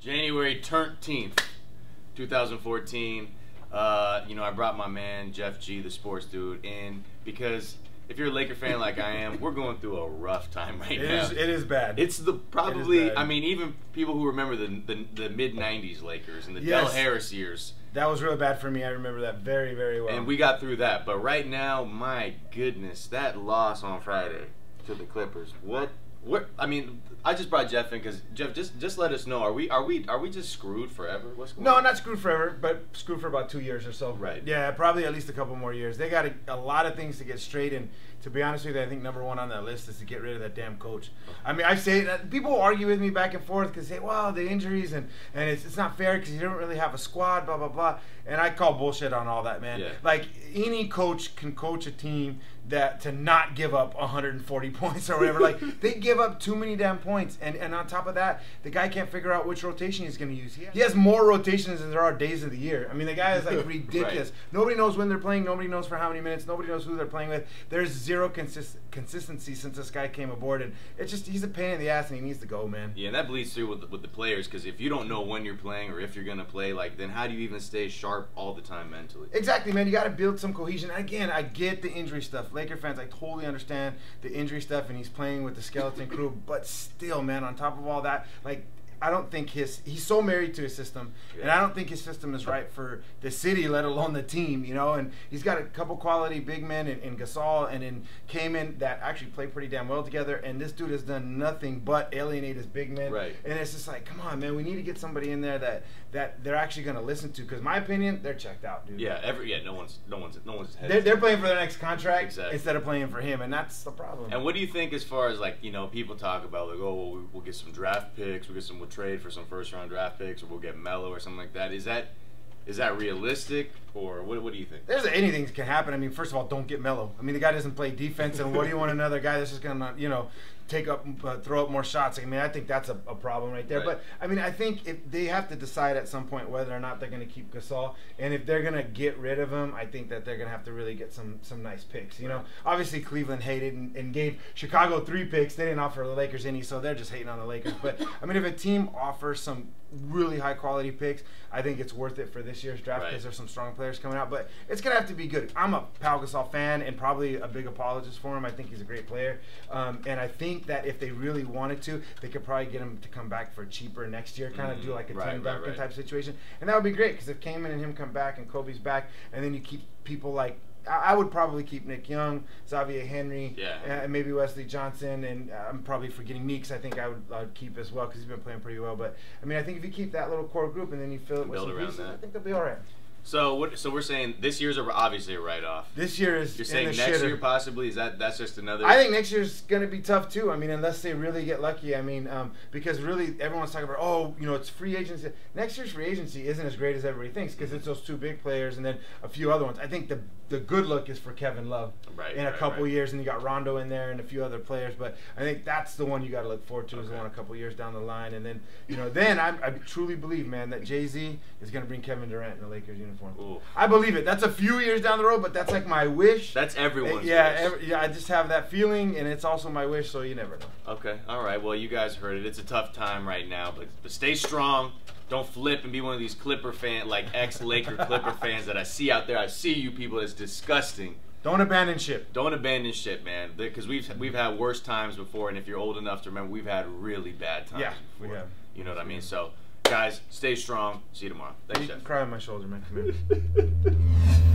January 13th, 2014. You know, I brought my man Jeff G, the sports dude, in because if you're a Laker fan like I am, we're going through a rough time right now. It is bad. It's the probably. I mean, even people who remember the mid '90s Lakers and the Del Harris years. That was really bad for me. I remember that very, very well. And we got through that. But right now, my goodness, that loss on Friday to the Clippers. What? I mean, I just brought Jeff in because Jeff, just let us know. Are we just screwed forever? What's going on? No, not screwed forever, but screwed for about 2 years or so. Right. Yeah, probably at least a couple more years. They got a lot of things to get straight, and to be honest with you, I think number one on that list is to get rid of that damn coach. I mean, I say that people argue with me back and forth because they say, well, the injuries and it's not fair because you don't really have a squad, blah blah blah. And I call bullshit on all that, man. Yeah. Like any coach can coach a team that to not give up 140 points or whatever. Like they give up too many damn points, and on top of that, the guy can't figure out which rotation he's going to use. He has more rotations than there are days of the year. I mean, the guy is like ridiculous. Right. Nobody knows when they're playing. Nobody knows for how many minutes. Nobody knows who they're playing with. There's zero consistency since this guy came aboard, and it's just he's a pain in the ass, and he needs to go, man. Yeah, and that bleeds through with the players because if you don't know when you're playing or if you're going to play, like then how do you even stay sharp all the time mentally? Exactly, man. You got to build some cohesion. Again, I get the injury stuff. Laker fans, I totally understand the injury stuff, and he's playing with the skeleton crew. But still, man, on top of all that, like I don't think he's so married to his system, and I don't think his system is right for the city, let alone the team, you know. And he's got a couple quality big men in Gasol and in Kaman that actually play pretty damn well together. And this dude has done nothing but alienate his big men. Right. And it's just like, come on, man, we need to get somebody in there that they're actually going to listen to. Because my opinion, they're checked out, dude. Yeah, no one's. They're playing for their next contract exactly. instead of playing for him, and that's the problem. And what do you think as far as like people talk about like, oh, well, we'll get some draft picks, we'll trade for some first-round draft picks, or we'll get Melo or something like that. Is that realistic, or what do you think? There's anything can happen. I mean, first of all, don't get Melo. I mean, the guy doesn't play defense, and what do you want another guy that's just gonna, throw up more shots? I mean, I think that's a problem right there. Right. But I mean, I think if they have to decide at some point whether or not they're gonna keep Gasol, and if they're gonna get rid of him, I think that they're gonna have to really get some nice picks. You know, obviously Cleveland hated and gave Chicago 3 picks. They didn't offer the Lakers any, so they're just hating on the Lakers. But I mean, if a team offers some really high quality picks, I think it's worth it for this year's draft because there's some strong players coming out. But it's gonna have to be good. I'm a Pau Gasol fan and probably a big apologist for him. I think he's a great player, and I think that if they really wanted to, they could probably get him to come back for cheaper next year, kind of do like a Tim Duncan type situation, and that would be great because if Kaman and him come back and Kobe's back, and then you keep people like. I would probably keep Nick Young, Xavier Henry, and maybe Wesley Johnson, and I'm probably forgetting Meeks. I think I would keep as well because he's been playing pretty well. But I mean, I think if you keep that little core group and then you fill it with some pieces, I think they'll be all right. So we're saying this year's obviously a write-off. This year is. You're saying next year possibly that's just another. I think next year's going to be tough too. I mean, unless they really get lucky. I mean, because really everyone's talking about it's free agency. Next year's free agency isn't as great as everybody thinks because it's those 2 big players and then a few other ones. I think the good look is for Kevin Love in a couple years, and you got Rondo in there and a few other players. But I think that's the one you got to look forward to is the one a couple years down the line. And then then I truly believe, man, that Jay-Z is going to bring Kevin Durant in the Lakers uniform. Ooh. I believe it. That's a few years down the road, but that's like my wish. That's everyone's wish. Yeah, I just have that feeling, and it's also my wish, so you never know. Okay, all right. Well, you guys heard it. It's a tough time right now, but stay strong. Don't flip and be one of these Clipper fan, like ex-Laker Clipper fans that I see out there. I see you people. It's disgusting. Don't abandon ship. Don't abandon ship, man. Because we've had worse times before, and if you're old enough to remember, we've had really bad times before. We have. You know what I mean? So, guys, stay strong. See you tomorrow. Thanks, You Jeff. can cry on my shoulder, man. Come here.